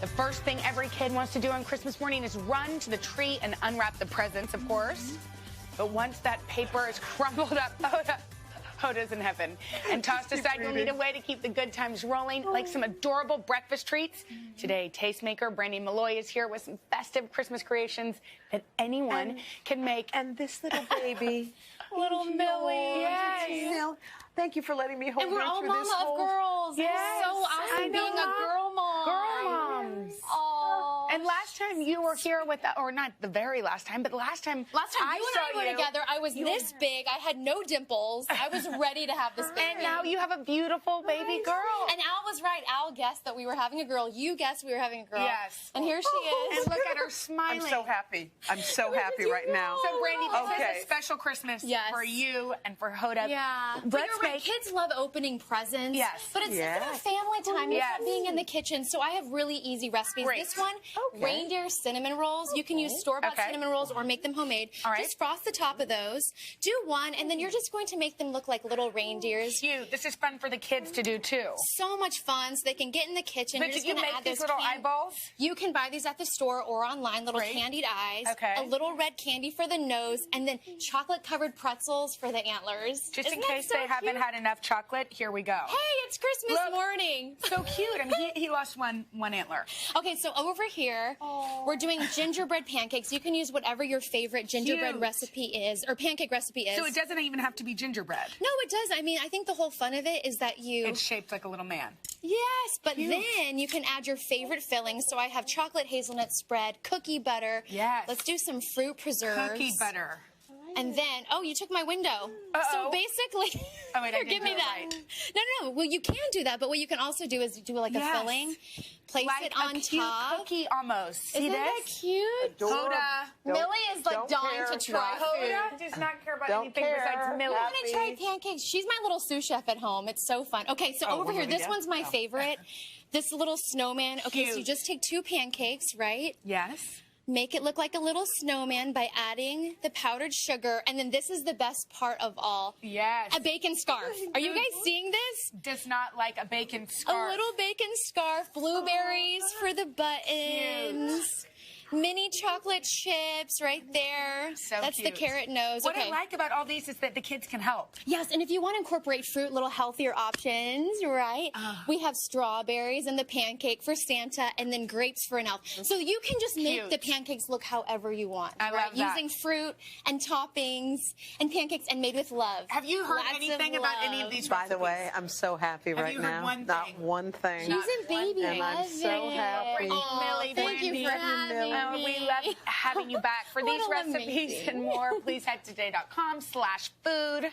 The first thing every kid wants to do on Christmas morning is run to the tree and unwrap the presents, of course. But once that paper is crumbled up, Hoda's in heaven, and tossed aside, you'll need a way to keep the good times rolling, like some adorable breakfast treats. Today, tastemaker Brandy Malloy is here with some festive Christmas creations that anyone can make. And this little baby, little Millie. Yes. Thank you for letting me hold and we're her all through mama this of whole... girls. Yes. So awesome being a girl mom. Girl moms. Oh. And last time you were here with, or not the very last time, but last time you and I were together, I was this big. I had no dimples. I was ready to have this baby. And now you have a beautiful baby girl. And Al was right. Al guessed that we were having a girl. You guessed we were having a girl. Yes. And here she is. And look at her smiling. I'm so happy. I'm so happy right now. So, Brandy, this is a special Christmas for you and for Hoda. Yeah. But you're right. Kids love opening presents. Yes. But it's about family time. It's about being in the kitchen. So I have really easy recipes. Great. This one, reindeer cinnamon rolls. You can use store-bought cinnamon rolls or make them homemade. Just frost the top of those. Do one, and then you're just going to make them look like little reindeers. Cute. This is fun for the kids to do, too. So much fun, so they can get in the kitchen. But you're just you gonna make add these those little eyeballs? You can buy these at the store or online, little candied eyes, a little red candy for the nose, and then chocolate-covered pretzels for the antlers. Just in case they haven't had enough chocolate, here we go. Hey, it's Christmas morning. So cute. I mean, he lost one antler. Okay, so over here, we're doing gingerbread pancakes. You can use whatever your favorite gingerbread recipe is, or pancake recipe is. So it doesn't even have to be gingerbread. No, it does. I mean, I think the whole fun of it is that It's shaped like a little man. Yes, but then you can add your favorite fillings. So I have chocolate hazelnut spread, cookie butter. Yes. Let's do some fruit preserves. Cookie butter. And then, you took my window. So basically, here, give me that. Right. No. Well, you can do that, but what you can also do is do like a filling, place it on a cute top. Cookie almost. See Isn't that cute? Hoda. Millie is like dying to try food. Hoda does not care about anything besides Millie. I'm gonna try pancakes. She's my little sous chef at home. It's so fun. Okay, so over here, this one's my favorite. This little snowman. Okay, so you just take 2 pancakes, right? Yes. Make it look like a little snowman by adding the powdered sugar. And then this is the best part of all. Yes. A bacon scarf. Are you guys seeing this? Does not like a bacon scarf. A little bacon scarf. Blueberries for the buttons. Mini chocolate chips right there. So That's cute. the carrot nose. What I like about all these is that the kids can help. Yes, and if you want to incorporate fruit, little healthier options, right? We have strawberries in the pancake for Santa and then grapes for an elf. So you can just make the pancakes look however you want. I love that. Using fruit and toppings and pancakes and made with love. Have you heard anything about any of these recipes? By the way, I'm so happy right now. Not one thing. She's in baby and I'm so happy. Millie, thank you for having me. We love having you back. For these recipes and more, please head to today.com/food.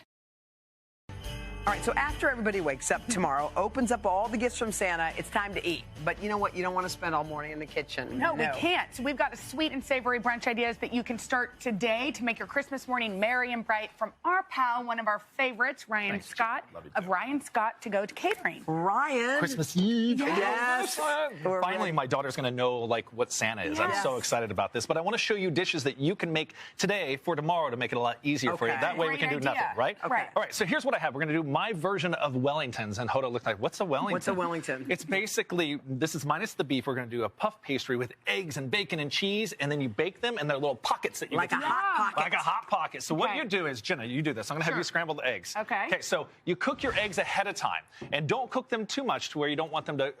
All right, so after everybody wakes up tomorrow, opens up all the gifts from Santa, it's time to eat. But you know what? You don't want to spend all morning in the kitchen. No, we can't. So we've got a sweet and savory brunch ideas that you can start today to make your Christmas morning merry and bright from our pal, one of our favorites, Ryan Scott, of Ryan Scott To Go to Catering. Ryan. Christmas Eve. Yes. Finally, my daughter's going to know like what Santa is. I'm so excited about this. But I want to show you dishes that you can make today for tomorrow to make it a lot easier for you. That way we can do nothing, right? Okay. All right, so here's what I have. We're going to do my version of Wellingtons. And Hoda looked like, what's a Wellington? What's a Wellington? It's basically, this is minus the beef. We're going to do a puff pastry with eggs and bacon and cheese, and then you bake them, and they're little pockets that you like a hot pocket. Like a hot pocket. So what you do is, Jenna, you do this. I'm going to have you scramble the eggs. Okay. Okay, so you cook your eggs ahead of time, and don't cook them too much to where you don't want them to,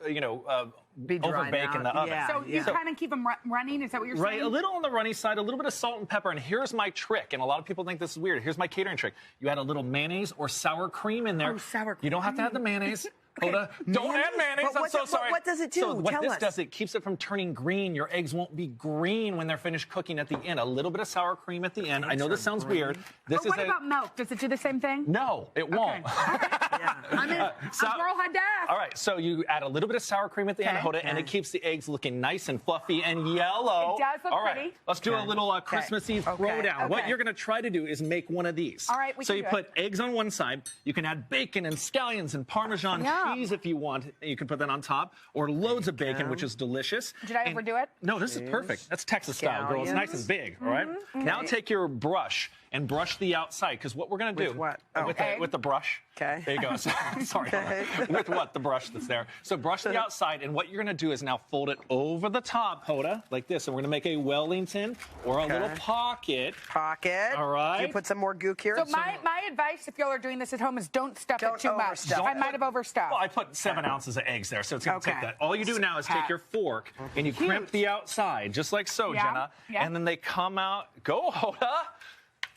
be dry overbake in the oven. So you kind of keep them running? Is that what you're saying? Right, a little on the runny side, a little bit of salt and pepper. And here's my trick, and a lot of people think this is weird. Here's my catering trick. You add a little mayonnaise or sour cream in there. Oh, sour cream. You don't have to add the mayonnaise. Hoda, don't add mayonnaise. I'm so sorry. What does it do? So what Tell this us. does, it keeps it from turning green. Your eggs won't be green when they're finished cooking at the end. A little bit of sour cream at the end. I know this sounds weird. This But what about milk? Does it do the same thing? No, it won't. I mean, a girl had to ask. All right, so you add a little bit of sour cream at the end, Hoda, and it keeps the eggs looking nice and fluffy and yellow. It does look All right, pretty. let's do a little Christmas Eve throwdown. What you're going to try to do is make one of these. All right, so you put eggs on one side. You can add bacon and scallions and Parmesan cheese if you want. You can put that on top, or loads of bacon, which is delicious. Did I overdo it? No, this is perfect. That's Texas style, girl. It's nice and big, all right? Now take your brush and brush the outside, because what we're going to do With what? with the brush Okay. There you go. Sorry. Okay. With what? The brush that's there. So brush the outside, and what you're going to do is now fold it over the top, Hoda, like this. And we're going to make a Wellington or a little pocket. Pocket. All right. You put some more gook here. So my advice, if y'all are doing this at home, is don't stuff it too much. I might have overstuffed. Well, I put 7 ounces of eggs there, so it's going to take that. All you do now is take your fork and you crimp the outside, just like so, Jenna. Yeah. And then they come out. Go, Hoda.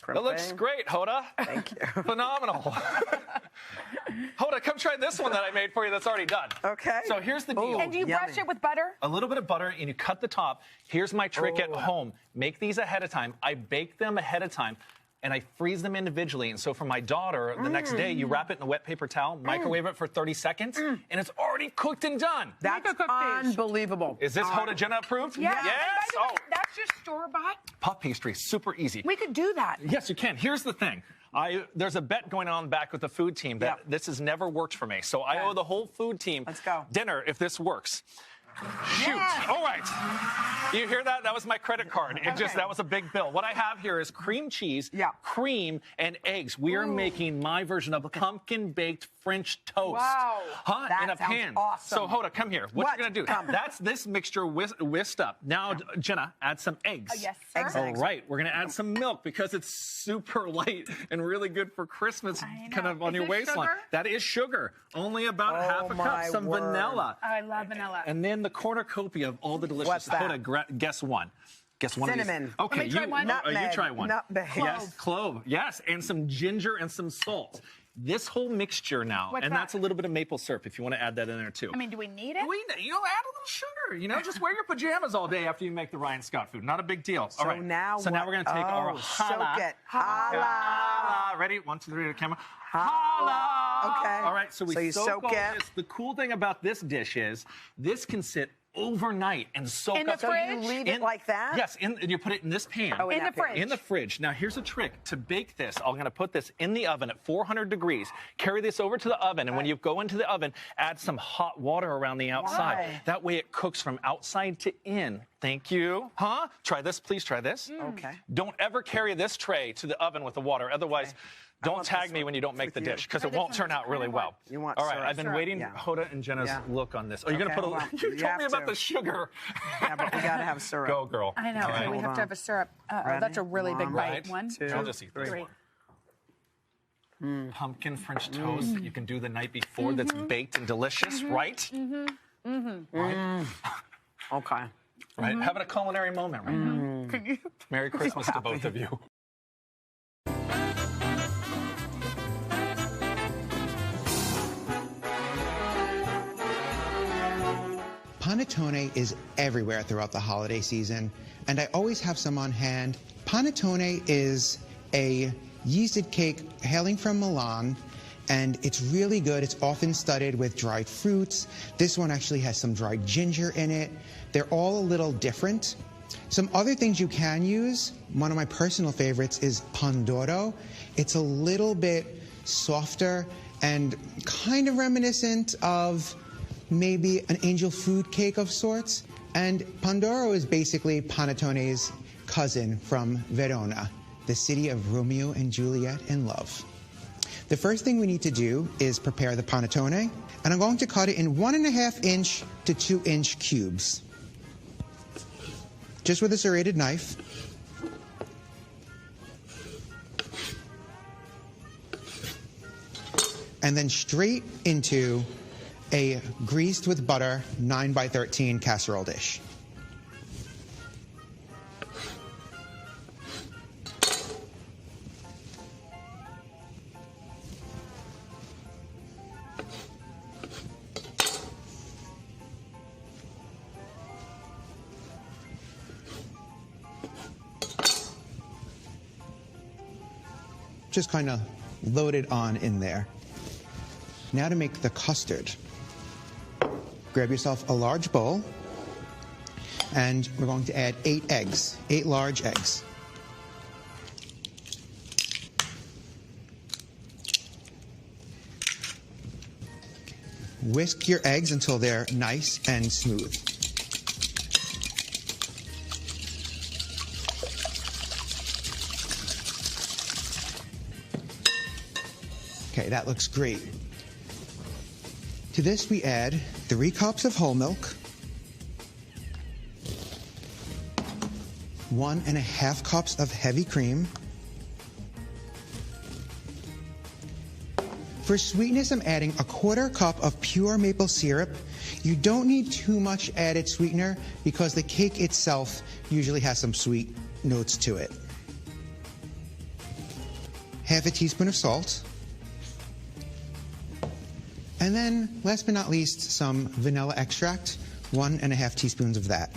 That looks great, Hoda. Thank you. Phenomenal. Hoda, come try this one that I made for you that's already done. Okay. So here's the deal. And do you brush it with butter? A little bit of butter, and you cut the top. Here's my trick at home. Make these ahead of time. I bake them ahead of time, and I freeze them individually. And so for my daughter, the next day, you wrap it in a wet paper towel, microwave it for 30 seconds, and it's already cooked and done. That's unbelievable. Is this Hoda Jenna approved? Yes. Yes. And by the way, that's just store-bought? Puff pastry, super easy. We could do that. Yes, you can. Here's the thing. There's a bet going on back with the food team that this has never worked for me. So I owe the whole food team dinner if this works. Shoot. Yes. All right. You hear that? That was my credit card. That was a big bill. What I have here is cream cheese, cream, and eggs. We are making my version of pumpkin-baked French toast. Wow. That in a pan. Awesome. So, Hoda, come here. What you're going to do? That's this mixture whisked up. Now, Jenna, add some eggs. Yes, sir. Eggs. All right. We're going to add some milk because it's super light and really good for Christmas, kind of on your waistline. Sugar? That is sugar. Only about half a cup. Some vanilla. I love vanilla. And then the cornucopia of all the delicious. What's that? Hoda, guess one. Guess one. Cinnamon. Of these. Okay, try one? you try one. Nutmeg. Yes, clove. Yes, and some ginger and some salt. This whole mixture now, that's a little bit of maple syrup if you want to add that in there too. I mean, do we need it? Add a little sugar. Just wear your pajamas all day after you make the Ryan Scott food. Not a big deal. So all right. Now so now we're going to take our challah. Soak it. Challah. Ready? 1, 2, 3 to the camera. Challah. Okay. All right. So you soak all it. this. The cool thing about this dish is this can sit overnight and soak in up. the fridge? So you leave it like that? Yes, and you put it in this pan. In the fridge. In the fridge. Now, here's a trick. To bake this, I'm going to put this in the oven at 400 degrees. Carry this over to the oven, and when you go into the oven, add some hot water around the outside. Why? That way it cooks from outside to in. Thank you. Try this. Please try this. Okay. Don't ever carry this tray to the oven with the water. Otherwise, don't tag me when you don't make the dish, because it won't turn out really well. You want All right, syrup. I've been waiting Hoda and Jenna's look on this. Oh, you're going to put a you told me about the sugar. Yeah, but we got to have syrup. Go, girl. I know. Right. We have to have a syrup. That's a really big bite. 1, 2, I'll just eat this 3. one. Pumpkin French toast that you can do the night before that's baked and delicious, right? Right? Okay. Right? Having a culinary moment right now. Merry Christmas to both of you. Panettone is everywhere throughout the holiday season, and I always have some on hand. Panettone is a yeasted cake hailing from Milan, and it's really good. It's often studded with dried fruits. This one actually has some dried ginger in it. They're all a little different. Some other things you can use, one of my personal favorites is Pandoro. It's a little bit softer and kind of reminiscent of maybe an angel food cake of sorts. And Pandoro is basically Panettone's cousin from Verona, the city of Romeo and Juliet and love. The first thing we need to do is prepare the panettone, and I'm going to cut it in 1.5 inch to 2 inch cubes. Just with a serrated knife. And then straight into a greased with butter 9x13 casserole dish. Just kind of load it on in there. Now to make the custard. Grab yourself a large bowl, and we're going to add 8 eggs, 8 large eggs. Whisk your eggs until they're nice and smooth. Okay, that looks great. To this, we add 3 cups of whole milk, 1.5 cups of heavy cream. For sweetness, I'm adding 1/4 cup of pure maple syrup. You don't need too much added sweetener because the cake itself usually has some sweet notes to it. 1/2 teaspoon of salt. And then, last but not least, some vanilla extract, 1.5 teaspoons of that.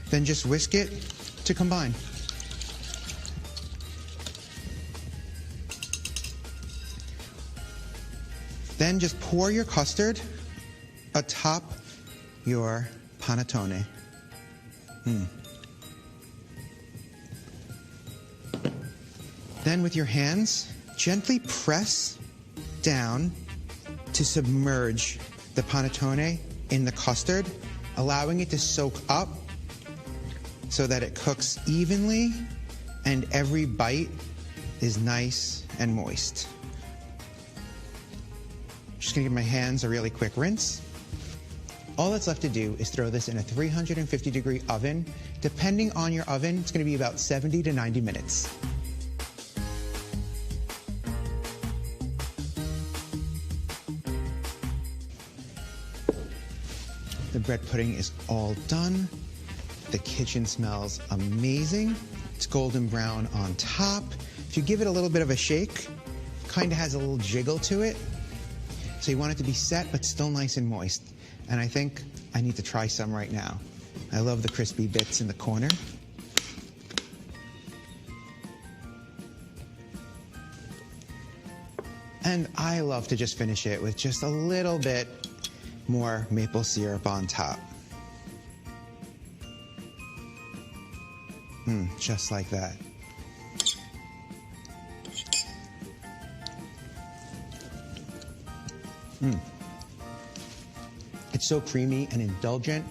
Then just whisk it to combine. Then just pour your custard atop your panettone. Then with your hands, gently press down to submerge the panettone in the custard, allowing it to soak up so that it cooks evenly and every bite is nice and moist. Just gonna give my hands a really quick rinse. All that's left to do is throw this in a 350-degree oven. Depending on your oven, it's gonna be about 70 to 90 minutes. The bread pudding is all done. The kitchen smells amazing. It's golden brown on top. If you give it a little bit of a shake, kind of has a little jiggle to it. So you want it to be set, but still nice and moist. And I think I need to try some right now. I love the crispy bits in the corner. And I love to just finish it with just a little bit more maple syrup on top. Just like that. It's so creamy and indulgent.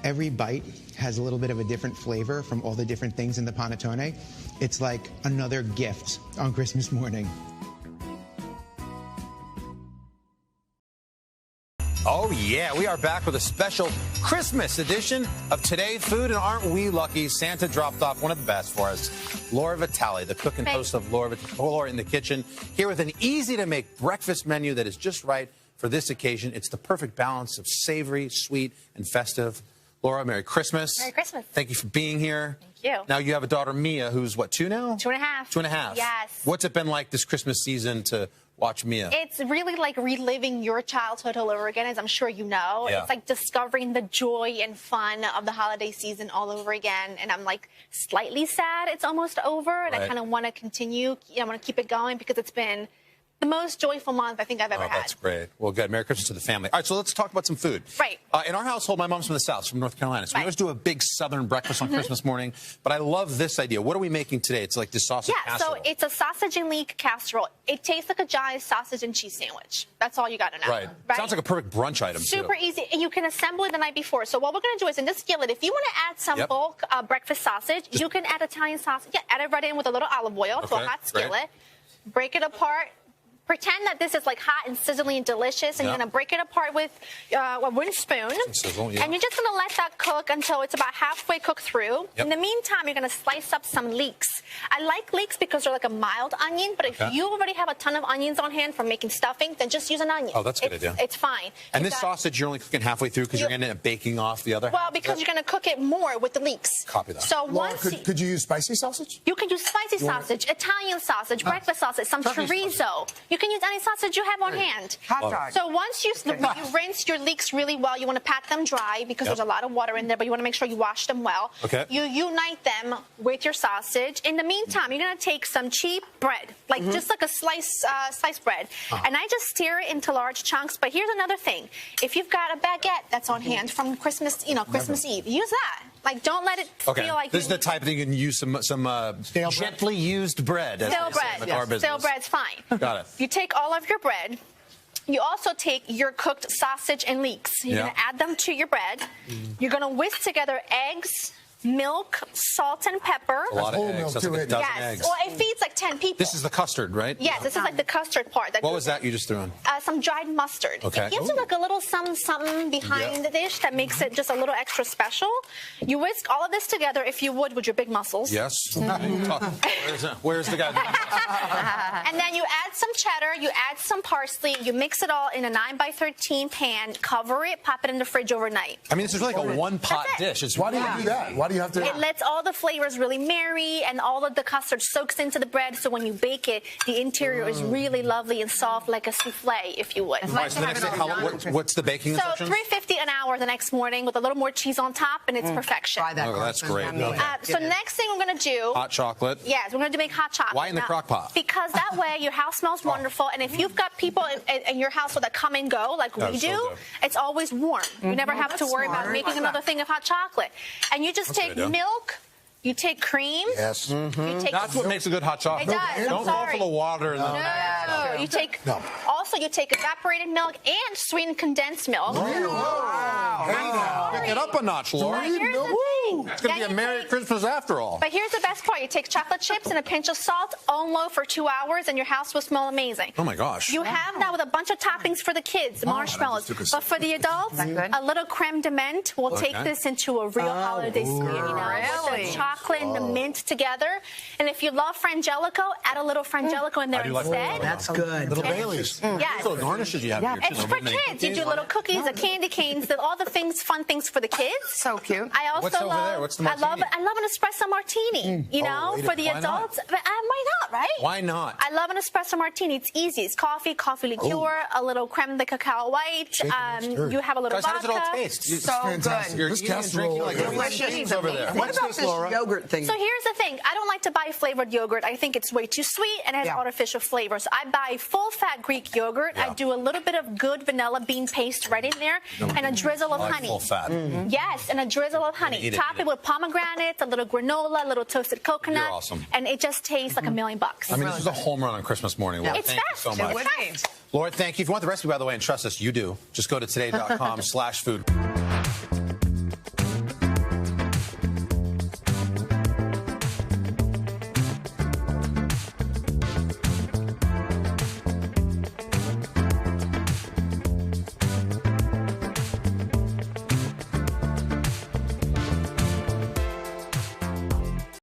Every bite has a little bit of a different flavor from all the different things in the panettone. It's like another gift on Christmas morning. Oh, yeah, we are back with a special Christmas edition of Today Food, and aren't we lucky? Santa dropped off one of the best for us, Laura Vitale, the cook and host of Laura in the Kitchen, here with an easy-to-make breakfast menu that is just right for this occasion. It's the perfect balance of savory, sweet, and festive. Laura, Merry Christmas. Merry Christmas. Thank you for being here. Thank you. Now, you have a daughter, Mia, who's, what, 2 now? 2.5. 2.5. Yes. What's it been like this Christmas season to watch Mia? It's really like reliving your childhood all over again, as I'm sure you know. Yeah. It's like discovering the joy and fun of the holiday season all over again. And I'm like slightly sad it's almost over. And I kind of want to continue. I want to keep it going because it's been the most joyful month I think I've ever had. That's great. Well, good. Merry Christmas to the family. All right, so let's talk about some food. Right. In our household, my mom's from the South, from North Carolina. So we always do a big Southern breakfast on Christmas morning. But I love this idea. What are we making today? It's like the sausage casserole. So it's a sausage and leek casserole. It tastes like a giant sausage and cheese sandwich. That's all you got to know. Right. Sounds like a perfect brunch item, Super easy. And you can assemble it the night before. So what we're going to do is in this skillet, if you want to add some bulk breakfast sausage, you can add Italian sausage. Yeah, add it right in with a little olive oil to a hot skillet. Break it apart. Pretend that this is like hot and sizzling and delicious, and you're going to break it apart with a wooden spoon. Sizzle, and you're just going to let that cook until it's about halfway cooked through. In the meantime, you're going to slice up some leeks. I like leeks because they're like a mild onion, but if you already have a ton of onions on hand for making stuffing, then just use an onion. Oh, that's a good idea. It's fine. And this sausage, you're only cooking halfway through because you're going to end up baking off the other half? Well, because you're going to cook it more with the leeks. Copy that. So Laura, once could you use spicy sausage? You can use spicy sausage, Italian sausage, breakfast sausage, some chorizo. You can use any sausage you have on hand. Hot dog. So once you rinse your leeks really well, you want to pat them dry because there's a lot of water in there, but you want to make sure you wash them well. You unite them with your sausage. In the meantime, you're going to take some cheap bread, like just like a sliced bread, and I just tear it into large chunks. But here's another thing: if you've got a baguette that's on hand from Christmas, Christmas Eve, use that. Like, don't let it feel like this is the type of thing you can use some gently used bread. Stale bread. Stale bread's fine. Got it. You take all of your bread, You also take your cooked sausage and leeks. You're going to add them to your bread. You're going to whisk together eggs, milk, salt, and pepper. A lot of eggs. That's like a dozen eggs. Well, it feeds like 10 people. This is the custard, right? Yes, this is like the custard part. What was that you just threw in? Some dried mustard. Okay. It gives you like a little something behind the dish that makes it just a little extra You whisk all of this together, if you would, with your big muscles. Yes. Where's the guy? And then you add some cheddar, you add some parsley, you mix it all in a 9x13 pan, cover it, pop it in the fridge overnight. I mean, this is like a one-pot dish. Why do you do that? Why do you have to? It lets all the flavors really marry, and all of the custard soaks into the bread, so when you bake it, the interior is really lovely and soft, like a souffle, if you would. Right, so the next day, what's the baking instructions? So $3.50 an hour the next morning with a little more cheese on top, and it's perfection. Try that. Oh, that's great. So next thing we're going to do... Hot chocolate. Yes, we're going to make hot chocolate. Why in the crock pot? Because that way your house smells wonderful, and if you've got people in your household that come and go, like we do, it's always warm. You never have to worry about making another thing of hot chocolate. And you just take milk, you take cream. Yes. You take That's what makes a good hot chocolate. It does. Don't go full of water. No, you take. Also, you take evaporated milk and sweetened condensed milk. Wow. Pick it up a notch, Laura. Here's the thing. It's going to be a Merry Christmas after all. But here's the best part. You take chocolate chips and a pinch of salt on low for 2 hours, and your house will smell amazing. Oh, my gosh. You have that with a bunch of toppings for the kids, marshmallows. But for the adults, a little creme de menthe will take this into a real holiday sweet. You know, with the chocolate and the mint together. And if you love Frangelico, add a little Frangelico in there instead. That's good. Little Baileys. Yes. Little garnishes you have here. It's for kids. You do little cookies, the candy canes, all the things, fun things for the kids. So cute. I also What's over there? What's the martini? I love an espresso martini. You know, for the adults. But, why not, right? Why not? I love an espresso martini. It's easy. It's coffee liqueur, a little creme de cacao white. You have a little Guys, how does it all vodka. taste? So fantastic. good. You're This eating and drinking like casserole over there. What about this yogurt thing? So here's the thing. I don't like to buy flavored yogurt. I think it's way too sweet and has artificial flavors. I buy full-fat Greek yogurt. I do a little bit of good vanilla bean paste right in there and a drizzle of honey. Full fat. Yes, and a drizzle of honey. Top it with pomegranates, a little granola, a little toasted coconut. You're awesome. And it just tastes like $1 million. I mean, this is a home run on Christmas morning. Laura. It's thank fast. you so much. It's fast. Laura, thank you. If you want the recipe, by the way, and trust us, you do, just go to today.com/food.